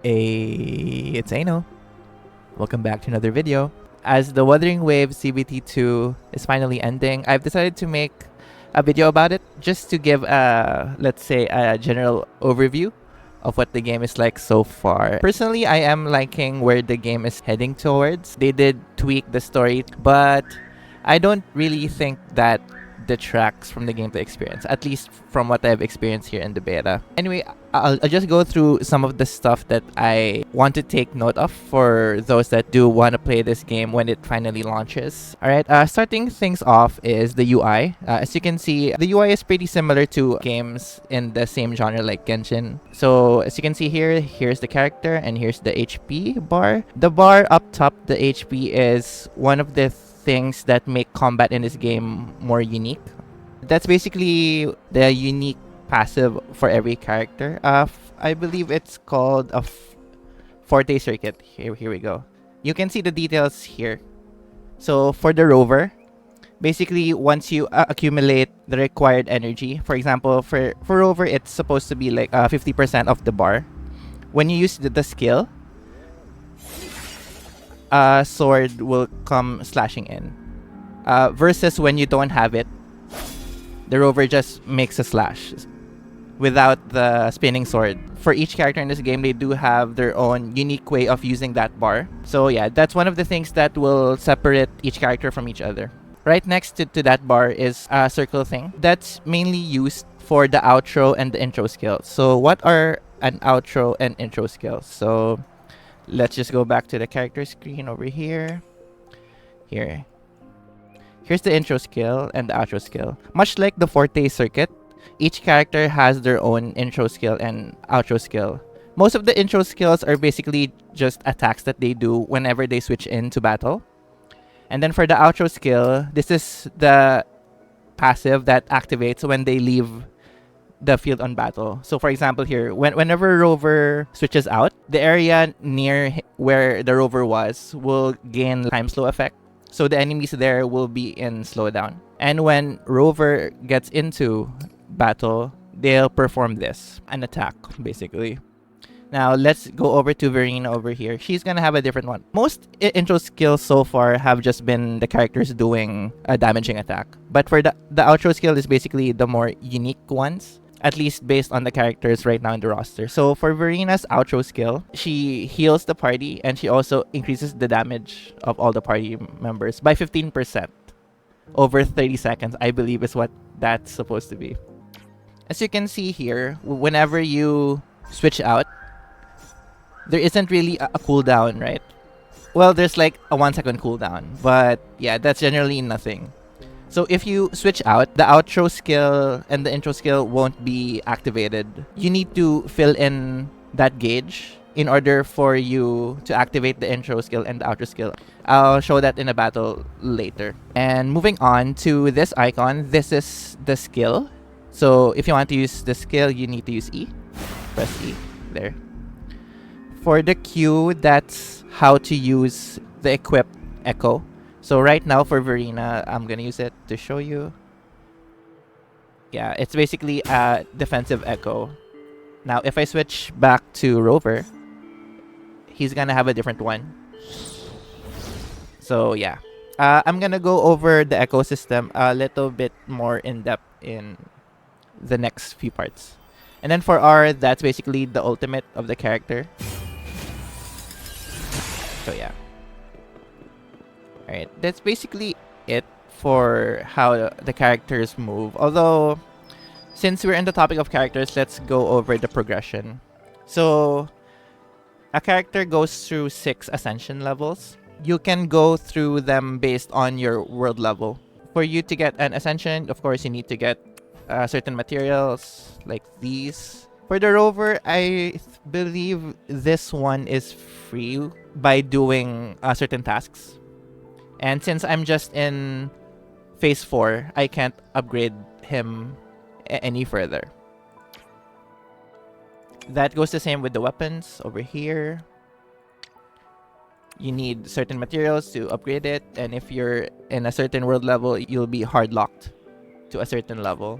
It's Aeno. Welcome back to another video. As the Wuthering Waves CBT2 is finally ending, I've decided to make a video about it just to give let's say, a general overview of what the game is like so far. Personally, I am liking where the game is heading towards. They did tweak the story, but I don't really think that detracts from the gameplay experience, at least from what I've experienced here in the beta. Anyway, I'll just go through some of the stuff that I want to take note of for those that do want to play this game when it finally launches. Alright, starting things off is the UI. As you can see, the UI is pretty similar to games in the same genre like Genshin. So as you can see here, here's the character and here's the HP bar. The bar up top, the HP, is one of the things that make combat in this game more unique. That's basically the unique passive for every character. I believe it's called a Forte circuit. Here we go. You can see the details here. So for the rover, basically once you accumulate the required energy, for example, for rover, it's supposed to be like 50% of the bar. When you use the skill, a sword will come slashing in. Versus when you don't have it, the rover just makes a slash without the spinning sword. For each character in this game, they do have their own unique way of using that bar. So yeah, that's one of the things that will separate each character from each other. Right next to that bar is a circle thing. That's mainly used for the outro and the intro skills. So what are an outro and intro skills? So let's just go back to the character screen over here. Here's the intro skill and the outro skill. Much like the Forte circuit, each character has their own intro skill and outro skill. Most of the intro skills are basically just attacks that they do whenever they switch into battle. And then for the outro skill, this is the passive that activates when they leave the field on battle. So for example here, whenever rover switches out, the area near where the rover was will gain time slow effect. So the enemies there will be in slowdown. And when rover gets into battle, they'll perform this, an attack basically. Now let's go over to Verena over here. She's gonna have a different one. Most intro skills so far have just been the characters doing a damaging attack. But for the outro skill is basically the more unique ones, at least based on the characters right now in the roster. So for Verena's outro skill, she heals the party and she also increases the damage of all the party members by 15% over 30 seconds, I believe is what that's supposed to be. As you can see here, whenever you switch out, there isn't really a cooldown, right? Well, there's like a 1-second cooldown, but yeah, that's generally nothing. So if you switch out, the outro skill and the intro skill won't be activated. You need to fill in that gauge in order for you to activate the intro skill and the outro skill. I'll show that in a battle later. And moving on to this icon, this is the skill. So if you want to use the skill, you need to use E. Press E. There. For the Q, that's how to use the equip echo. So right now for Verena, I'm gonna use it to show you. Yeah, it's basically a defensive echo. Now if I switch back to rover, he's gonna have a different one. So yeah, I'm gonna go over the ecosystem a little bit more in depth in the next few parts. And then for R, that's basically the ultimate of the character. So yeah. Alright, that's basically it for how the characters move. Although, since we're in the topic of characters, let's go over the progression. So, a character goes through 6 ascension levels. You can go through them based on your world level. For you to get an ascension, of course, you need to get certain materials like these. For the rover, I believe this one is free by doing certain tasks. And since I'm just in phase 4, I can't upgrade him any further. That goes the same with the weapons over here. You need certain materials to upgrade it, and if you're in a certain world level, you'll be hard locked to a certain level.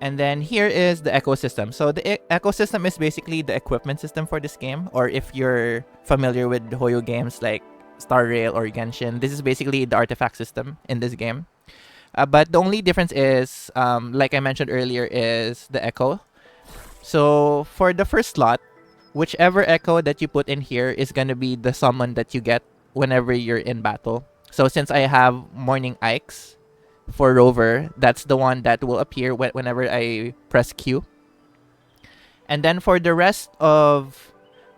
And then here is the ecosystem. So the ecosystem is basically the equipment system for this game. Or if you're familiar with Hoyo games like Star Rail or Genshin, this is basically the artifact system in this game. But the only difference is, like I mentioned earlier, is the echo. So for the first slot, whichever echo that you put in here is going to be the summon that you get whenever you're in battle. So since I have Morning Ikes for Rover, that's the one that will appear whenever I press Q. And then for the rest of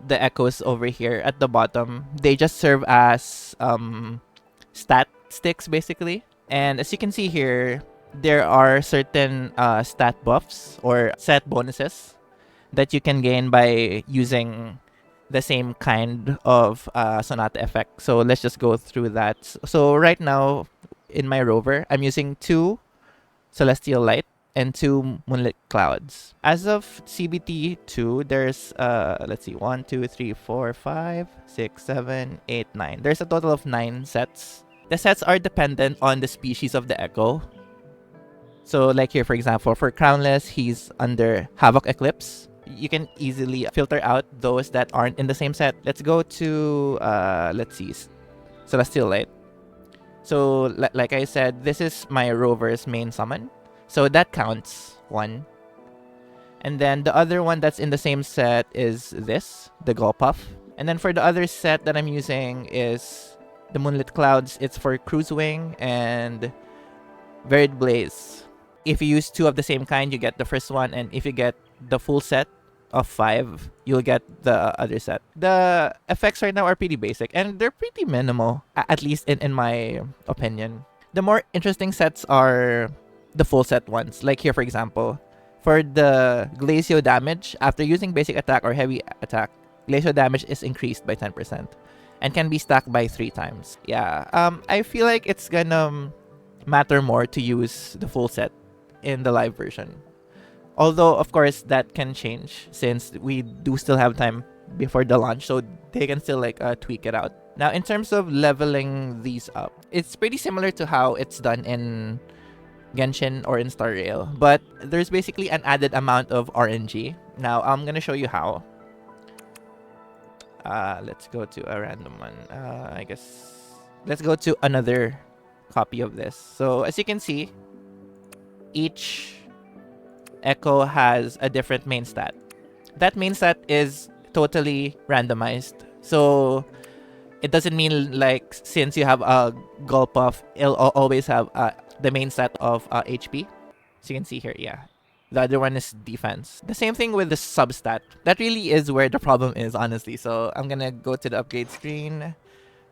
the echoes over here at the bottom, they just serve as stat sticks basically. And as you can see here, there are certain stat buffs or set bonuses that you can gain by using the same kind of Sonata effect. So let's just go through that. So right now, in my rover, I'm using 2 Celestial Light and 2 Moonlit Clouds. As of CBT2, there's, let's see, 1, 2, 3, 4, 5, 6, 7, 8, 9. There's a total of 9 sets. The sets are dependent on the species of the echo. So like here, for example, for Crownless, he's under Havoc Eclipse. You can easily filter out those that aren't in the same set. Let's go to, let's see, Celestial Light. So like I said, this is my rover's main summon. So that counts 1. And then the other one that's in the same set is this, the Gulpuff. And then for the other set that I'm using is the Moonlit Clouds. It's for Cruise Wing and Varied Blaze. If you use 2 of the same kind, you get the first one. And if you get the full set of 5, you'll get the other set. The effects right now are pretty basic and they're pretty minimal, at least in my opinion. The more interesting sets are the full set ones. Like here, for example, for the Glacio damage, after using basic attack or heavy attack, Glacio damage is increased by 10% and can be stacked by 3 times. Yeah, I feel like it's gonna matter more to use the full set in the live version. Although, of course, that can change since we do still have time before the launch, so they can still like tweak it out. Now, in terms of leveling these up, it's pretty similar to how it's done in Genshin or in Star Rail, but there's basically an added amount of RNG. Now, I'm gonna show you how. Let's go to a random one. I guess let's go to another copy of this. So as you can see, each echo has a different main stat. That main stat is totally randomized. So it doesn't mean like since you have a Gulpuff, it'll always have the main stat of HP. So you can see here, yeah. The other one is defense. The same thing with the substat. That really is where the problem is, honestly. So I'm gonna go to the upgrade screen.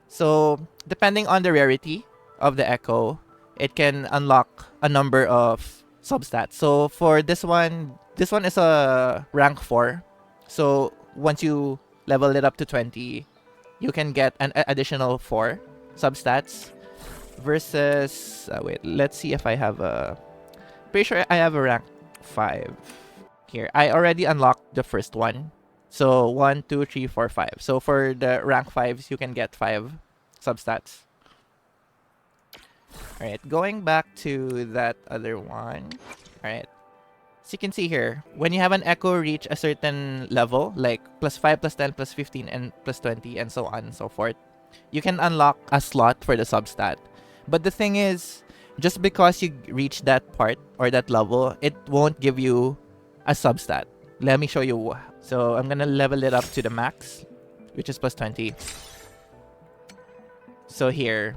So depending on the rarity of the echo, it can unlock a number of substats. So for this one is a rank 4. So once you level it up to 20, you can get an additional 4 substats versus wait, let's see if I have a, pretty sure I have a rank 5 here. I already unlocked the first one. So 1, 2, 3, 4, 5. So for the rank 5s, you can get 5 substats. Alright, going back to that other one. Alright. So you can see here, when you have an echo reach a certain level, like +5, +10, +15, and +20, and so on and so forth, you can unlock a slot for the substat. But the thing is, just because you reach that part or that level, it won't give you a substat. Let me show you. So I'm gonna level it up to the max, which is +20. So here,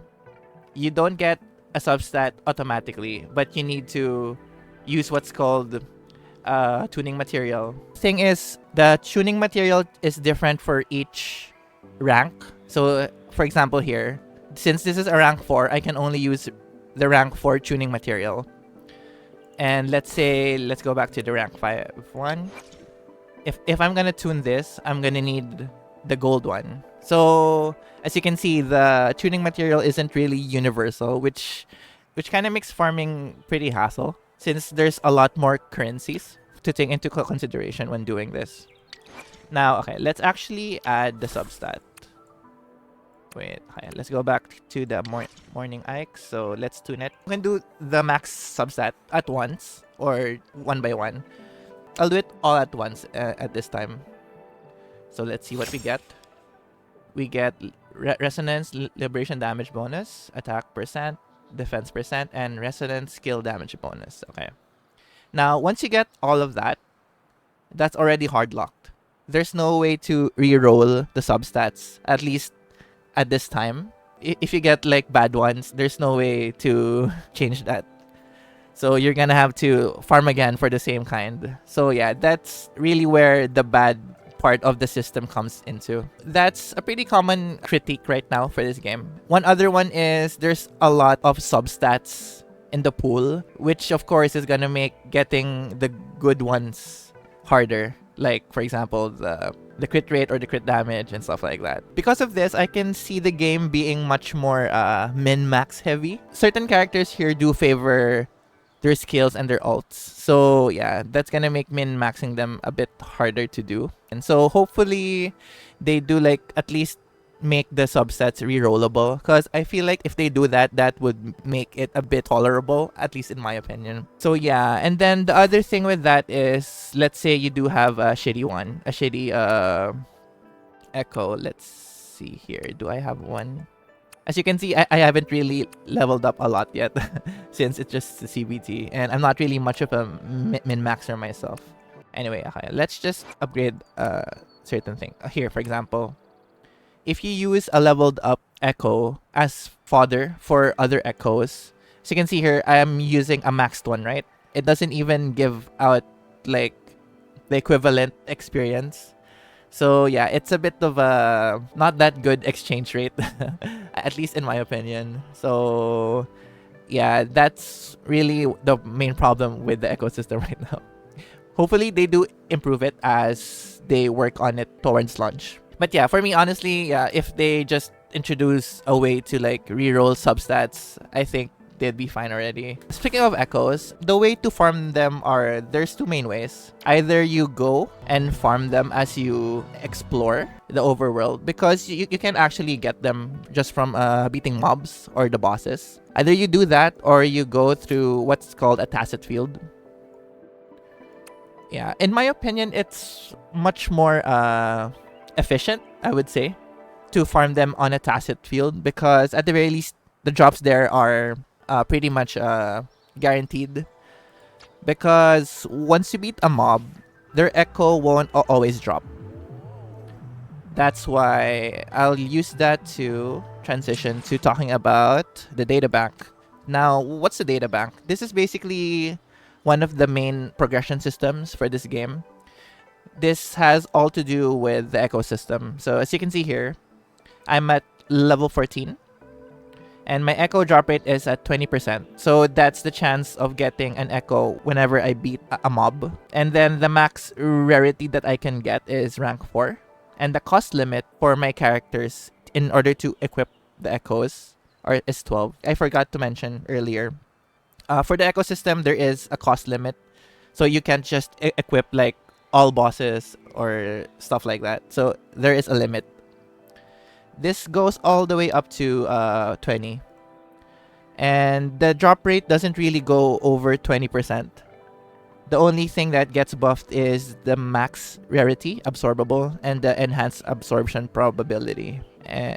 you don't get a substat automatically, but you need to use what's called tuning material. Thing is, the tuning material is different for each rank. So for example here, since this is a rank 4, I can only use the rank 4 tuning material. And let's go back to the rank 5 one. If I'm gonna tune this, I'm gonna need the gold one. So as you can see, the tuning material isn't really universal, which kind of makes farming pretty hassle since there's a lot more currencies to take into consideration when doing this. Now, okay, let's actually add the substat. Wait, okay, let's go back to the morning Ike. So let's tune it. We can do the max substat at once or one by one. I'll do it all at once at this time. So let's see what we get. We get resonance, liberation damage bonus, attack percent, defense percent, and resonance skill damage bonus. Okay. Now, once you get all of that, that's already hard locked. There's no way to re-roll the substats, at least at this time. If you get like bad ones, there's no way to change that. So you're gonna have to farm again for the same kind. So yeah, that's really where the bad part of the system comes into. That's a pretty common critique right now for this game. One other one is there's a lot of substats in the pool, which of course is gonna make getting the good ones harder. Like for example, the crit rate or the crit damage and stuff like that. Because of this, I can see the game being much more min-max heavy. Certain characters here do favor their skills and their ults. So yeah, that's gonna make min-maxing them a bit harder to do. And so hopefully they do like at least make the subsets re-rollable, because I feel like if they do that, that would make it a bit tolerable, at least in my opinion. So yeah, and then the other thing with that is, let's say you do have a shitty one, a shitty echo. Let's see here, do I have one? As you can see, I haven't really leveled up a lot yet since it's just the CBT, and I'm not really much of a min-maxer myself. Anyway, okay, let's just upgrade certain thing. Here, for example, if you use a leveled up echo as fodder for other echoes, so you can see here, I am using a maxed one, right? It doesn't even give out like the equivalent experience. So yeah, it's a bit of a not that good exchange rate, at least in my opinion. So yeah, that's really the main problem with the ecosystem right now. Hopefully they do improve it as they work on it towards launch. But yeah, for me, honestly, yeah, if they just introduce a way to like reroll substats, I think they'd be fine already. Speaking of echoes, the way to farm them are, there's two main ways. Either you go and farm them as you explore the overworld, because you can actually get them just from beating mobs or the bosses. Either you do that or you go through what's called a tacit field. Yeah, in my opinion, it's much more efficient, I would say, to farm them on a tacit field, because at the very least, the drops there are pretty much guaranteed, because once you beat a mob, their echo won't always drop. That's why I'll use that to transition to talking about the data bank. Now, what's the data bank? This is basically one of the main progression systems for this game. This has all to do with the ecosystem. So as you can see here, I'm at level 14. And my echo drop rate is at 20%. So that's the chance of getting an echo whenever I beat a mob. And then the max rarity that I can get is rank 4. And the cost limit for my characters in order to equip the echoes is 12. I forgot to mention earlier. For the ecosystem, there is a cost limit. So you can't just equip like all bosses or stuff like that. So there is a limit. This goes all the way up to 20. And the drop rate doesn't really go over 20%. The only thing that gets buffed is the max rarity, absorbable, and the enhanced absorption probability.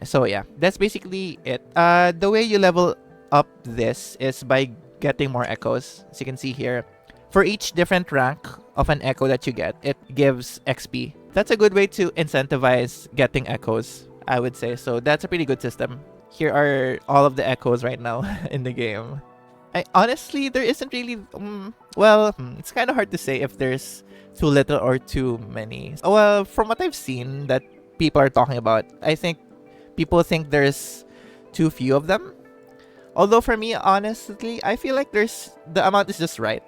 So yeah, that's basically it. The way you level up this is by getting more echoes. As you can see here, for each different rank of an echo that you get, it gives XP. That's a good way to incentivize getting echoes, I would say. So that's a pretty good system. Here are all of the echoes right now in the game. Honestly, there isn't really... it's kind of hard to say if there's too little or too many. Well, from what I've seen that people are talking about, I think people think there's too few of them. Although for me, honestly, I feel like the amount is just right.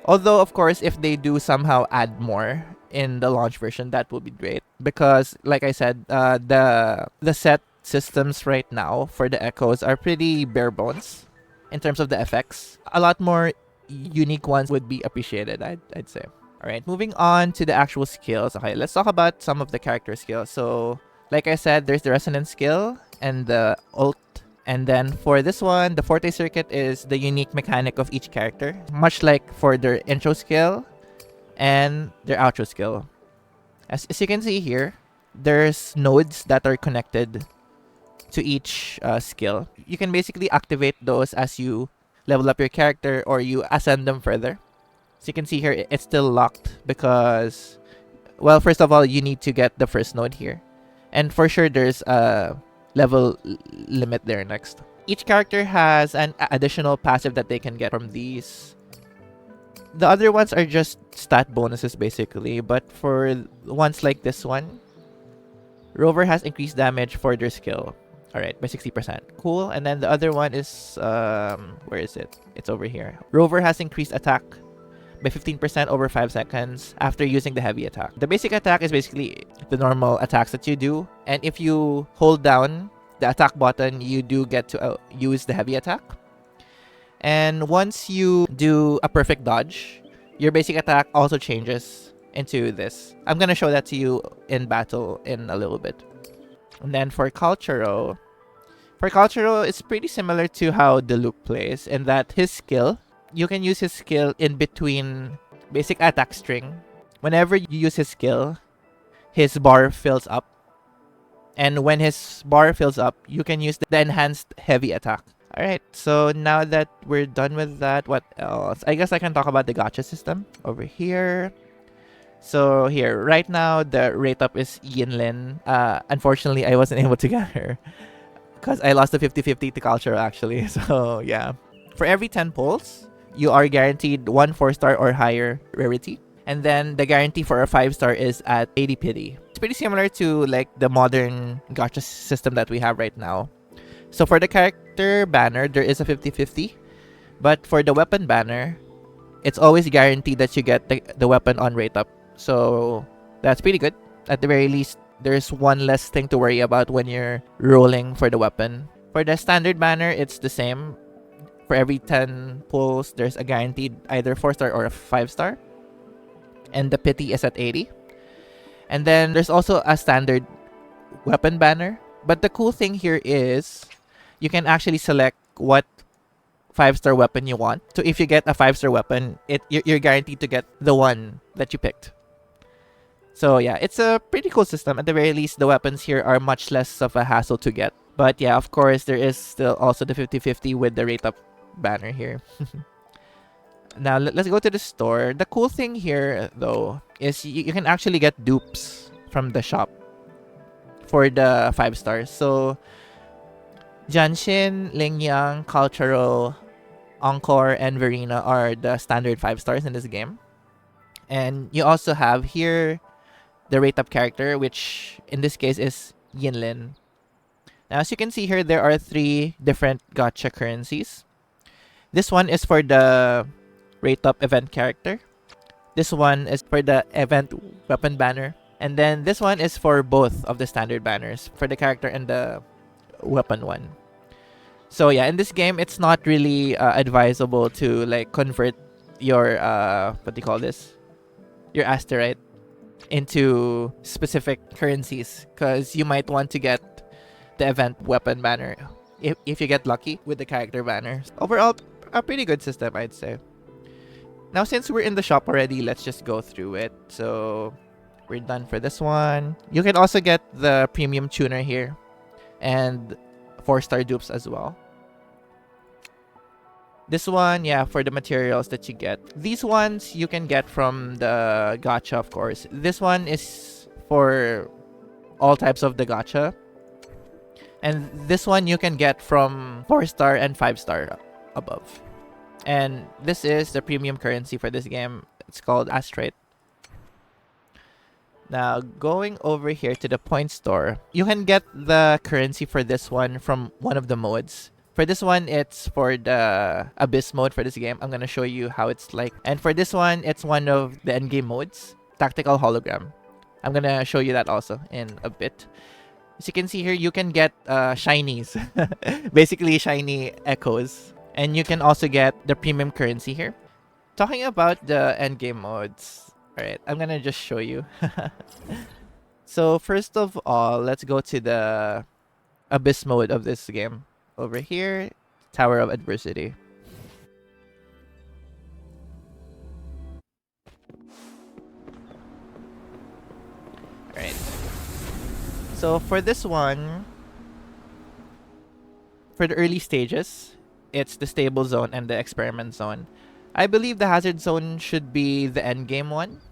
Although, of course, if they do somehow add more in the launch version, that would be great. Because, like I said, the set systems right now for the echoes are pretty bare bones in terms of the effects. A lot more unique ones would be appreciated, I'd say. Alright, moving on to the actual skills. Okay, let's talk about some of the character skills. So, Like I said, there's the resonance skill and the ult. And then for this one, the Forte circuit is the unique mechanic of each character, much like for their intro skill and their outro skill. As you can see here, there's nodes that are connected to each skill. You can basically activate those as you level up your character or you ascend them further. So you can see here, it's still locked because, well, first of all, you need to get the first node here. And for sure, there's a level limit there next. Each character has an additional passive that they can get from these. The other ones are just stat bonuses basically, but for ones like this one, Rover has increased damage for their skill. Alright, by 60%. Cool. And then the other one is, where is it? It's over here. Rover has increased attack by 15% over 5 seconds after using the heavy attack. The basic attack is basically the normal attacks that you do. And if you hold down the attack button, you do get to use the heavy attack. And once you do a perfect dodge, your basic attack also changes into this. I'm going to show that to you in battle in a little bit. And then for Culturo, it's pretty similar to how Diluc plays in that his skill, you can use his skill in between basic attack string. Whenever you use his skill, his bar fills up. And when his bar fills up, you can use the enhanced heavy attack. Alright, so now that we're done with that, what else? I guess I can talk about the gacha system over here. So here, right now, the rate up is Yinlin. Unfortunately, I wasn't able to get her because I lost the 50-50 to Culture actually. So yeah. For every 10 pulls, you are guaranteed 1 4-star or higher rarity. And then the guarantee for a 5-star is at 80 pity. It's pretty similar to like the modern gacha system that we have right now. So for the character banner, there is a 50-50. But for the weapon banner, it's always guaranteed that you get the weapon on rate up. So that's pretty good. At the very least, there's one less thing to worry about when you're rolling for the weapon. For the standard banner, it's the same. For every 10 pulls, there's a guaranteed either 4-star or a 5-star. And the pity is at 80. And then there's also a standard weapon banner. But the cool thing here is you can actually select what 5-star weapon you want. So if you get a 5-star weapon, you're guaranteed to get the one that you picked. So yeah, it's a pretty cool system. At the very least, the weapons here are much less of a hassle to get. But yeah, of course, there is still also the 50-50 with the rate up banner here. Now, let's go to the store. The cool thing here, though, is you can actually get dupes from the shop for the 5 stars. So, Janshin, Lingyang, Cultural, Encore, and Verena are the standard 5 stars in this game. And you also have here the rate up character, which in this case is Yinlin. Now, as you can see here, there are 3 different gacha currencies. This one is for the rate up event character. This one is for the event weapon banner. And then this one is for both of the standard banners, for the character and the weapon one. So yeah, in this game, it's not really advisable to like convert your, what do you call this? Your asterite into specific currencies, because you might want to get the event weapon banner if you get lucky with the character banner. Overall, a pretty good system, I'd say. Now, since we're in the shop already, let's just go through it. So we're done for this one. You can also get the premium tuner here and 4-star dupes as well. This one, yeah, for the materials that you get. These ones you can get from the gacha, of course. This one is for all types of the gacha. And this one you can get from 4-star and 5-star above. And this is the premium currency for this game. It's called Astrite. Now, going over here to the point store, you can get the currency for this one from one of the modes. For this one, it's for the Abyss mode for this game. I'm going to show you how it's like. And for this one, it's one of the endgame modes, Tactical Hologram. I'm going to show you that also in a bit. As you can see here, you can get shinies. Basically, shiny echoes. And you can also get the premium currency here. Talking about the endgame modes. Alright, I'm gonna just show you. So first of all, let's go to the abyss mode of this game. Over here, Tower of Adversity. Alright. So for this one, for the early stages, it's the stable zone and the experiment zone. I believe the hazard zone should be the end game one.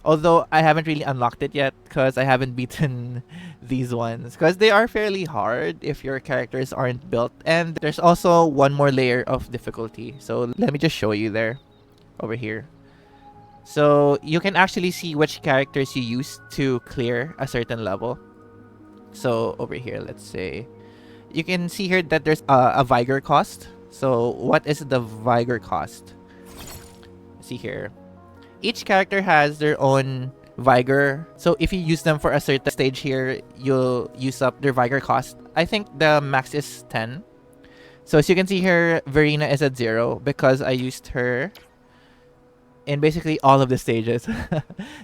Although I haven't really unlocked it yet because I haven't beaten these ones. Because they are fairly hard if your characters aren't built. And there's also one more layer of difficulty. So let me just show you there. Over here. So you can actually see which characters you use to clear a certain level. So over here, let's say. You can see here that there's a vigor cost. So what is the vigor cost? See here. Each character has their own vigor. So if you use them for a certain stage here, you'll use up their vigor cost. I think the max is 10. So as you can see here, Verena is at 0 because I used her in basically all of the stages.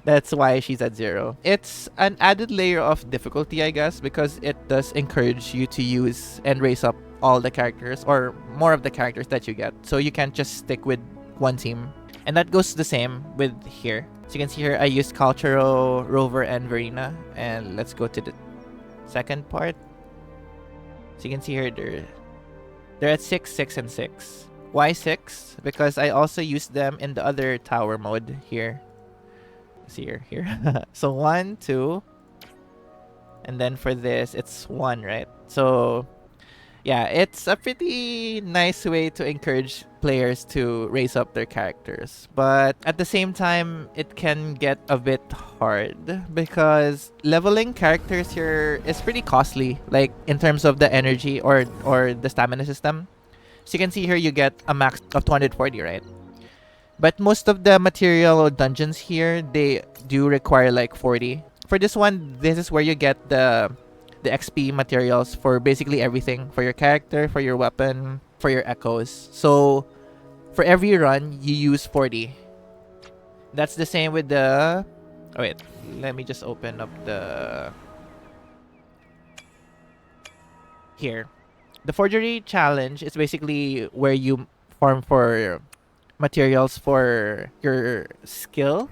That's why she's at 0. It's an added layer of difficulty, I guess, because it does encourage you to use and raise up all the characters or more of the characters that you get. So you can't just stick with one team. And that goes the same with here. So you can see here, I used Culturo, Rover, and Verena. And let's go to the second part. So you can see here, they're at 6, 6, and 6. Why 6? Because I also used them in the other tower mode here. See here. So 1, 2. And then for this, it's 1, right? So yeah, it's a pretty nice way to encourage players to raise up their characters. But at the same time, it can get a bit hard because leveling characters here is pretty costly, like in terms of the energy or the stamina system. So you can see here you get a max of 240, right? But most of the material dungeons here, they do require like 40. For this one, this is where you get the XP materials for basically everything. For your character, for your weapon, for your echoes. So for every run, you use 40. That's the same with the... Oh wait, let me just open up the... Here. The forgery challenge is basically where you farm for materials for your skill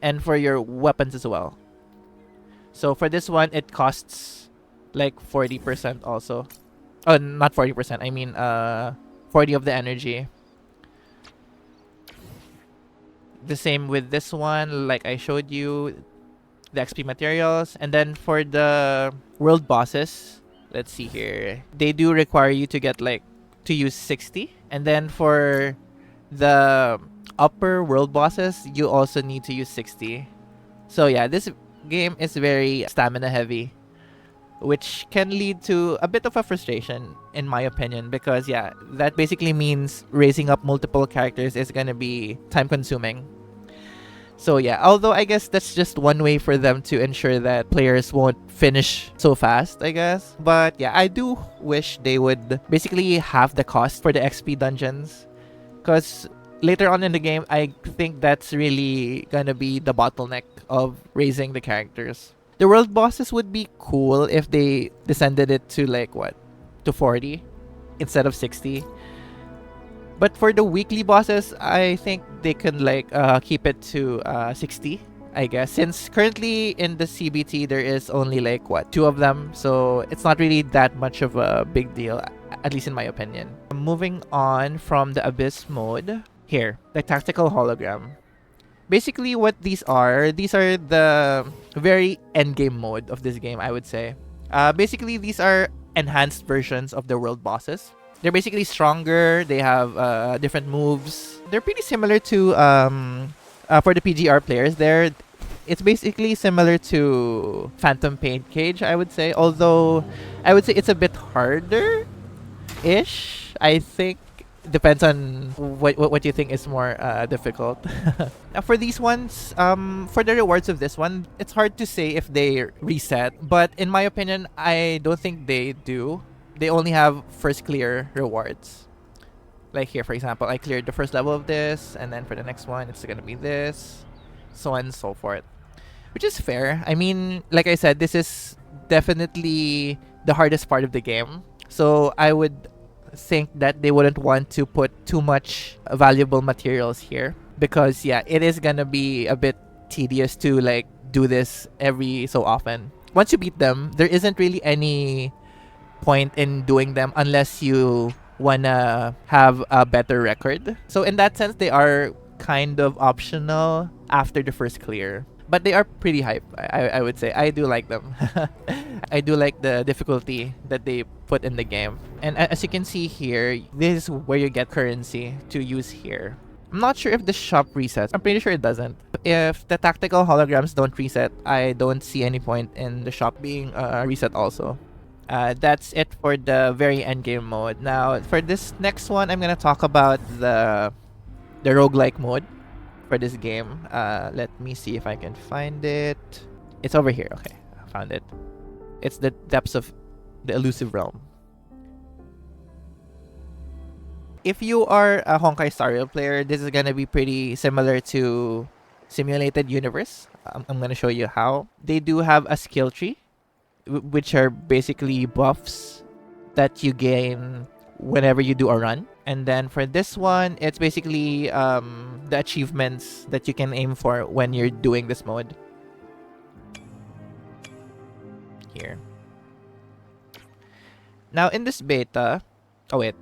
and for your weapons as well. So for this one, it costs like 40% also. Oh, not 40%. I mean 40 of the energy. The same with this one, like I showed you, the XP materials. And then for the world bosses, let's see here. They do require you to get like to use 60. And then for the upper world bosses, you also need to use 60. So yeah, this game is very stamina heavy, which can lead to a bit of a frustration in my opinion, because yeah, that basically means raising up multiple characters is gonna be time consuming. So yeah, although I guess that's just one way for them to ensure that players won't finish so fast, I guess. But yeah, I do wish they would basically halve the cost for the XP dungeons, because later on in the game, I think that's really gonna be the bottleneck of raising the characters. The world bosses would be cool if they descended it to like what? To 40 instead of 60. But for the weekly bosses, I think they can like keep it to 60, I guess. Since currently in the CBT, there is only like what? 2 of them. So it's not really that much of a big deal, at least in my opinion. Moving on from the Abyss mode, here, the Tactical Hologram. Basically what these are the very endgame mode of this game, I would say. Basically, these are enhanced versions of the world bosses. They're basically stronger. They have different moves. They're pretty similar to for the PGR players. It's basically similar to Phantom Pain Cage, I would say. Although I would say it's a bit harder ish. I think depends on what you think is more difficult. Now for these ones, for the rewards of this one, it's hard to say if they reset. But in my opinion, I don't think they do. They only have first clear rewards. Like here, for example, I cleared the first level of this, and then for the next one, it's gonna be this, so on and so forth. which is fair. I mean, like I said, this is definitely the hardest part of the game. So I would think that they wouldn't want to put too much valuable materials here because yeah, it is gonna be a bit tedious to like do this every so often. Once you beat them, there isn't really any point in doing them unless you wanna have a better record. So in that sense, they are kind of optional after the first clear. But they are pretty hype, I would say. I do like them. I do like the difficulty that they put in the game. And as you can see here, this is where you get currency to use here. I'm not sure if the shop resets. I'm pretty sure it doesn't. If the tactical holograms don't reset, I don't see any point in the shop being reset also. That's it for the very end game mode. Now, for this next one, I'm gonna talk about the roguelike mode for this game. Let me see if I can find it. It's over here. Okay, I found it. It's the depths of the Illusive Realm. If you are a Honkai Star Rail player, this is gonna be pretty similar to Simulated Universe. I'm gonna show you how. They do have a skill tree, which are basically buffs that you gain whenever you do a run. And then for this one, it's basically the achievements that you can aim for when you're doing this mode. Here. Now in this beta, oh wait,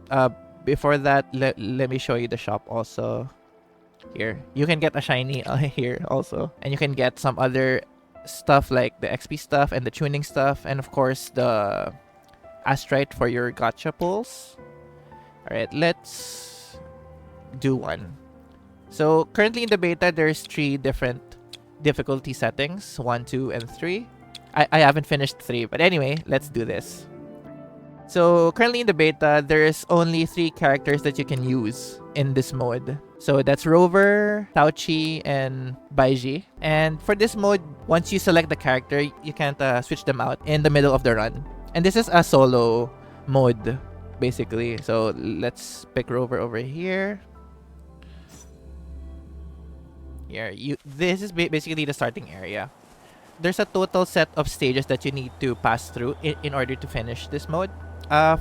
before that, let me show you the shop also. Here, you can get a shiny here also, and you can get some other stuff like the XP stuff and the tuning stuff, and of course the astrite for your gacha pulls. Alright, let's do one. So currently in the beta, there's 3 different difficulty settings, 1, 2, and 3. I haven't finished 3, but anyway, let's do this. So currently in the beta, there's only 3 characters that you can use in this mode. So that's Rover, Tauchi, and Baiji. And for this mode, once you select the character, you can't switch them out in the middle of the run. And this is a solo mode, basically. So let's pick Rover over here. Here, this is basically the starting area. There's a total set of stages that you need to pass through in order to finish this mode.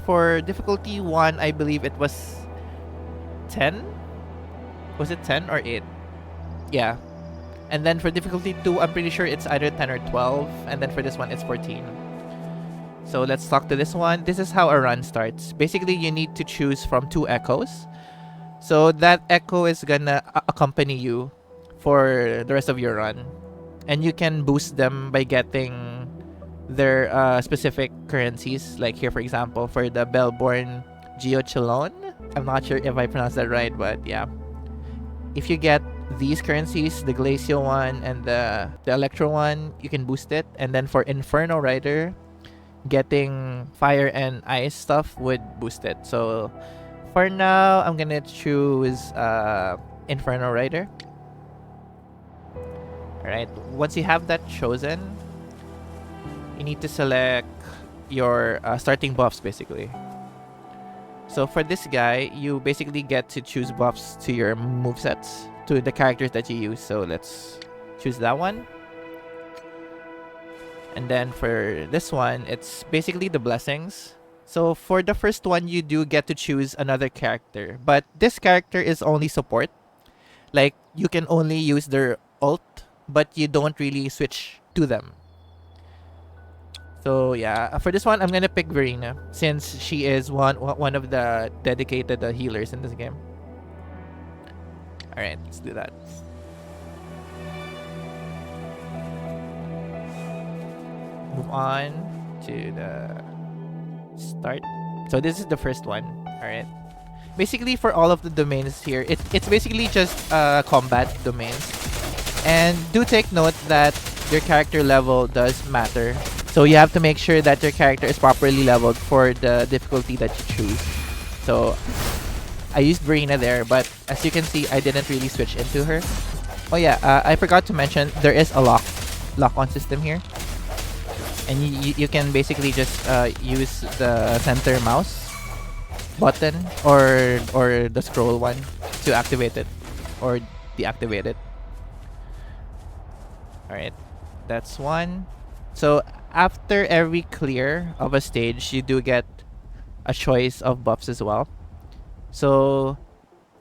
For difficulty 1, I believe it was 10? Was it 10 or 8? Yeah. And then for difficulty 2, I'm pretty sure it's either 10 or 12. And then for this one, it's 14. So let's talk to this one. This is how a run starts. Basically, you need to choose from 2 echoes. So that echo is gonna accompany you for the rest of your run. And you can boost them by getting their specific currencies. Like here, for example, for the Bellborn Geochelon. I'm not sure if I pronounced that right, but yeah. If you get these currencies, the Glacial one and the Electro one, you can boost it. And then for Inferno Rider, getting fire and ice stuff would boost it. So for now, I'm gonna choose Inferno Rider. Alright, once you have that chosen, you need to select your starting buffs, basically. So for this guy, you basically get to choose buffs to your movesets, to the characters that you use. So let's choose that one. And then for this one, it's basically the blessings. So for the first one, you do get to choose another character. But this character is only support. Like, you can only use their ult, but you don't really switch to them. So yeah, for this one, I'm gonna pick Verena, since she is one of the dedicated healers in this game. Alright, let's do that. Move on to the start. So this is the first one. Alright. Basically, for all of the domains here, it's basically just combat domains. And do take note that your character level does matter. So you have to make sure that your character is properly leveled for the difficulty that you choose. So I used Verena there, but as you can see, I didn't really switch into her. Oh yeah, I forgot to mention, there is a lock-on system here. And you can basically just use the center mouse button or the scroll one to activate it or deactivate it. Alright. That's one. So after every clear of a stage, you do get a choice of buffs as well. So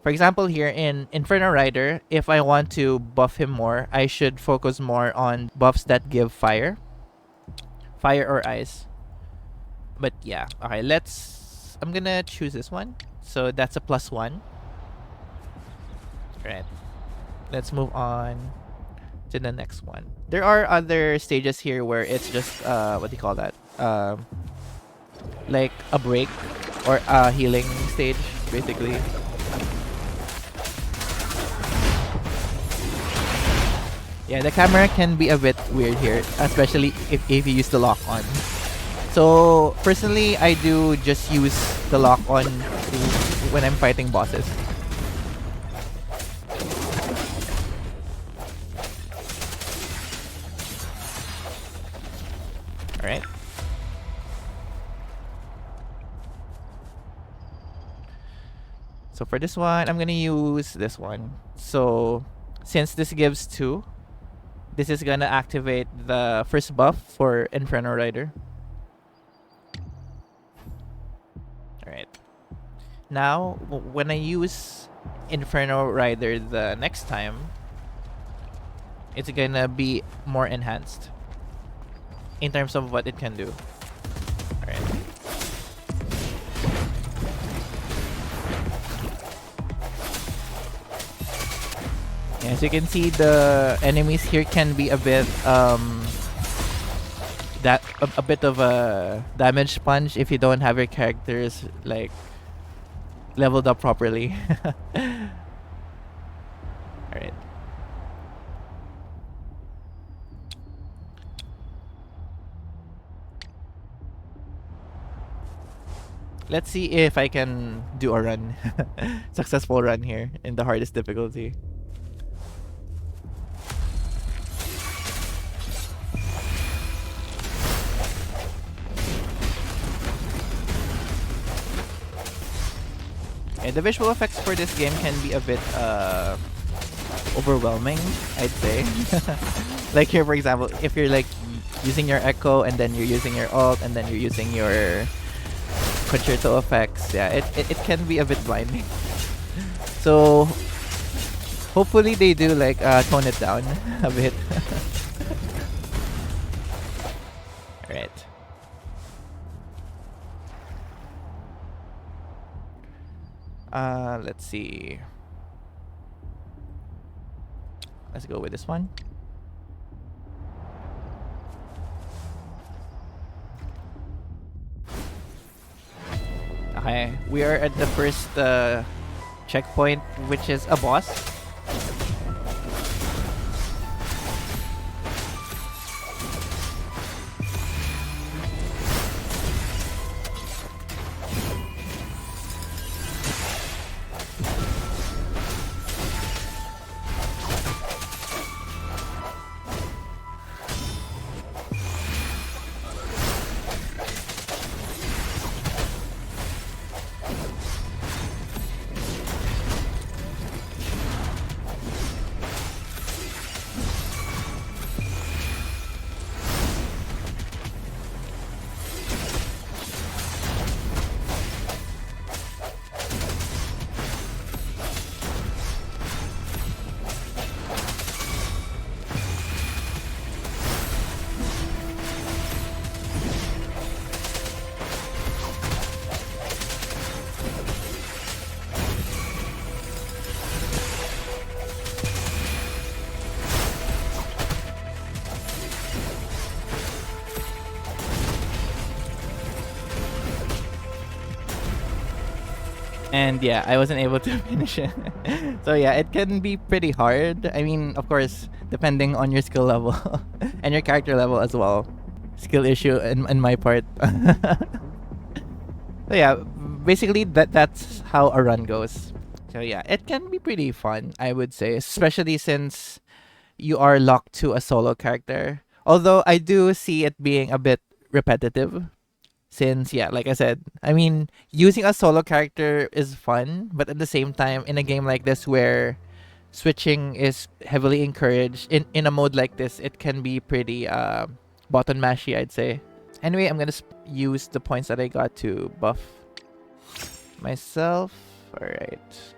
for example, here in Inferno Rider, if I want to buff him more, I should focus more on buffs that give fire or ice. But yeah, okay, I'm gonna choose this one. So that's a +1. Right. Let's move on to the next one. There are other stages here where it's just what do you call that? Like a break or a healing stage, basically. Yeah, the camera can be a bit weird here, especially if you use the lock on. So personally, I do just use the lock on when I'm fighting bosses. Alright. So for this one, I'm gonna use this one. So since this gives 2, this is gonna activate the first buff for Inferno Rider. Alright. Now, when I use Inferno Rider the next time, it's gonna be more enhanced in terms of what it can do. Alright. As you can see, the enemies here can be a bit a bit of a damage sponge if you don't have your characters like leveled up properly. Alright. Let's see if I can do a run. Successful run here in the hardest difficulty. Yeah, the visual effects for this game can be a bit overwhelming, I'd say. Like here, for example, if you're like using your echo and then you're using your ult and then you're using your concerto effects, yeah, it can be a bit blinding. So hopefully they do like tone it down a bit. Alright. Let's see. Let's go with this one. Okay, we are at the first checkpoint, which is a boss. And yeah, I wasn't able to finish it. So yeah, it can be pretty hard. I mean, of course, depending on your skill level and your character level as well. Skill issue in my part. So yeah, basically that's how a run goes. So yeah, it can be pretty fun, I would say, especially since you are locked to a solo character. Although I do see it being a bit repetitive. Since, yeah, like I said, I mean, using a solo character is fun, but at the same time, in a game like this where switching is heavily encouraged. In a mode like this, it can be pretty button mashy, I'd say. Anyway, I'm gonna use the points that I got to buff myself. Alright.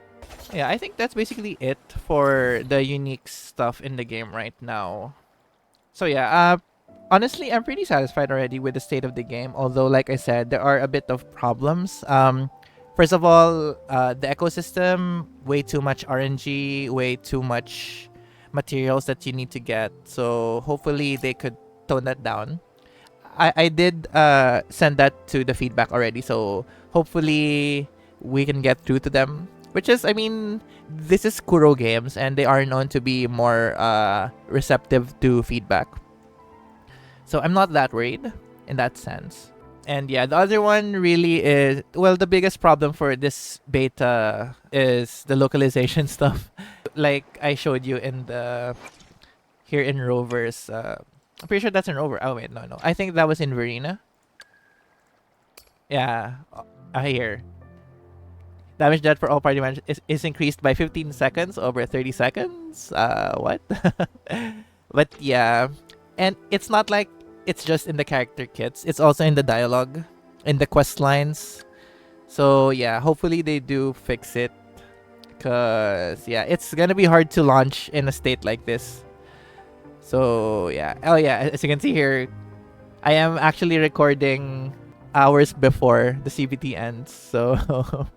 Yeah, I think that's basically it for the unique stuff in the game right now. So yeah, honestly, I'm pretty satisfied already with the state of the game. Although, like I said, there are a bit of problems. First of all, the ecosystem, way too much RNG, way too much materials that you need to get. So hopefully they could tone that down. I did send that to the feedback already. So hopefully we can get through to them. Which is, I mean, this is kurogames and they are known to be more receptive to feedback. So I'm not that worried in that sense. And yeah, the other one really is, well, the biggest problem for this beta is the localization stuff. Like I showed you in the, here in Rovers. I'm pretty sure that's in Rover. Oh wait, no. I think that was in Verena. Yeah, here. Damage dealt for all party members is increased by 15 seconds over 30 seconds. What? But yeah, and it's not like it's just in the character kits. It's also in the dialogue, in the quest lines. So yeah, hopefully they do fix it. Cause yeah, it's gonna be hard to launch in a state like this. So yeah. Oh yeah, as you can see here, I am actually recording hours before the CBT ends. So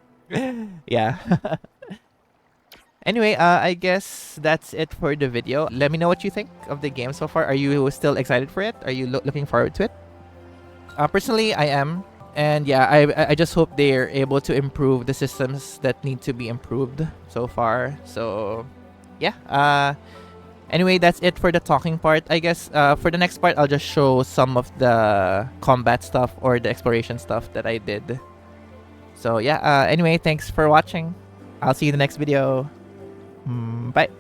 yeah. Anyway, I guess that's it for the video. Let me know what you think of the game so far. Are you still excited for it? Are you looking forward to it? Personally, I am. And yeah, I just hope they're able to improve the systems that need to be improved so far. So yeah. Anyway, that's it for the talking part. I guess for the next part, I'll just show some of the combat stuff or the exploration stuff that I did. So yeah, anyway, thanks for watching. I'll see you in the next video. Bye.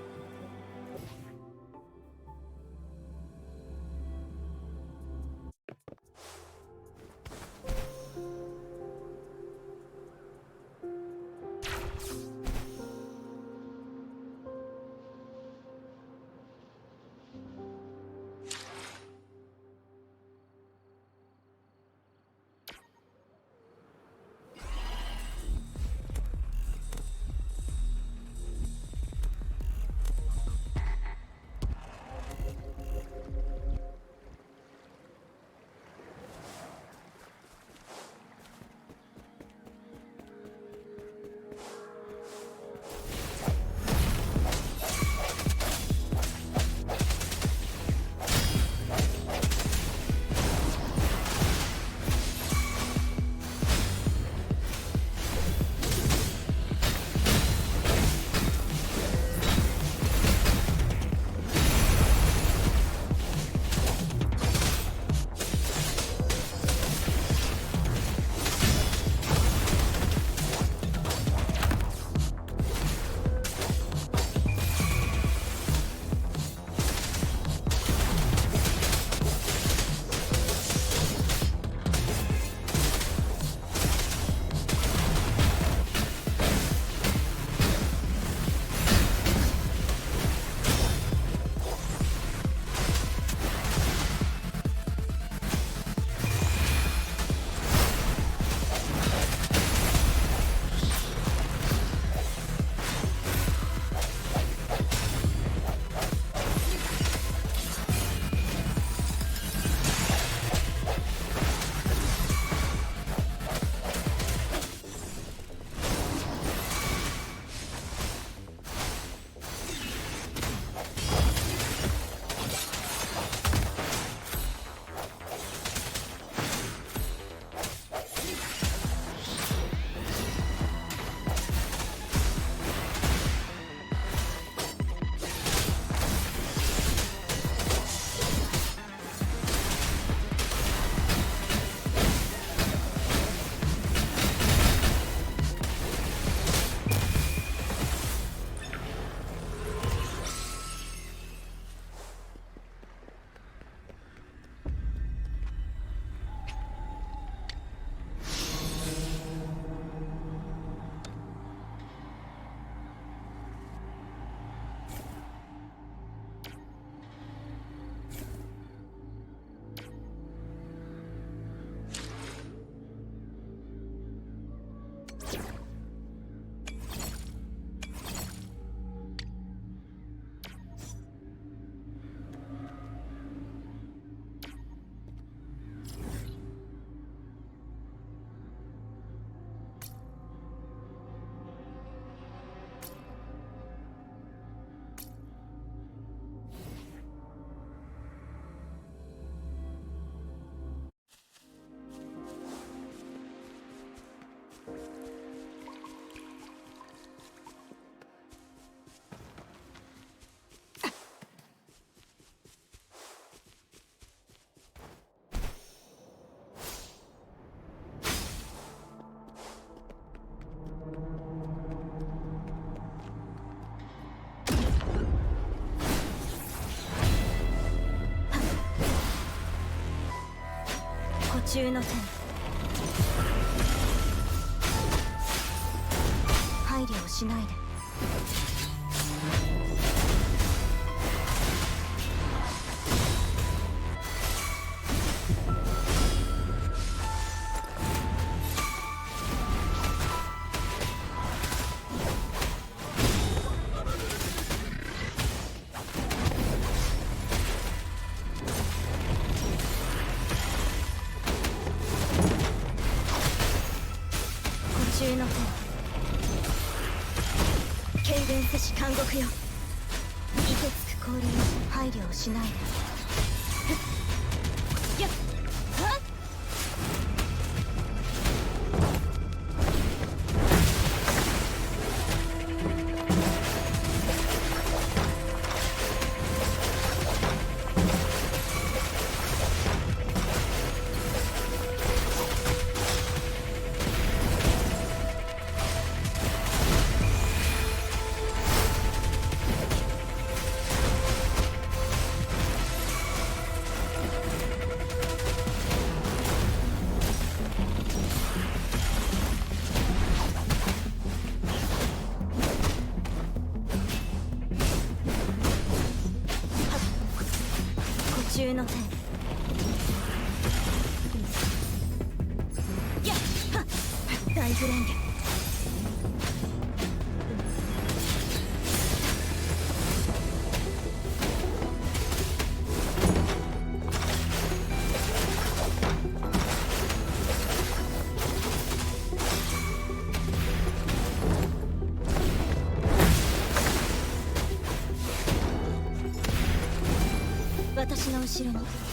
中の線配慮をしないで中の線軽減せし監獄よ凍てつく氷に配慮をしないでやっはっ中の線やっはっ大フレンゲ私の後ろに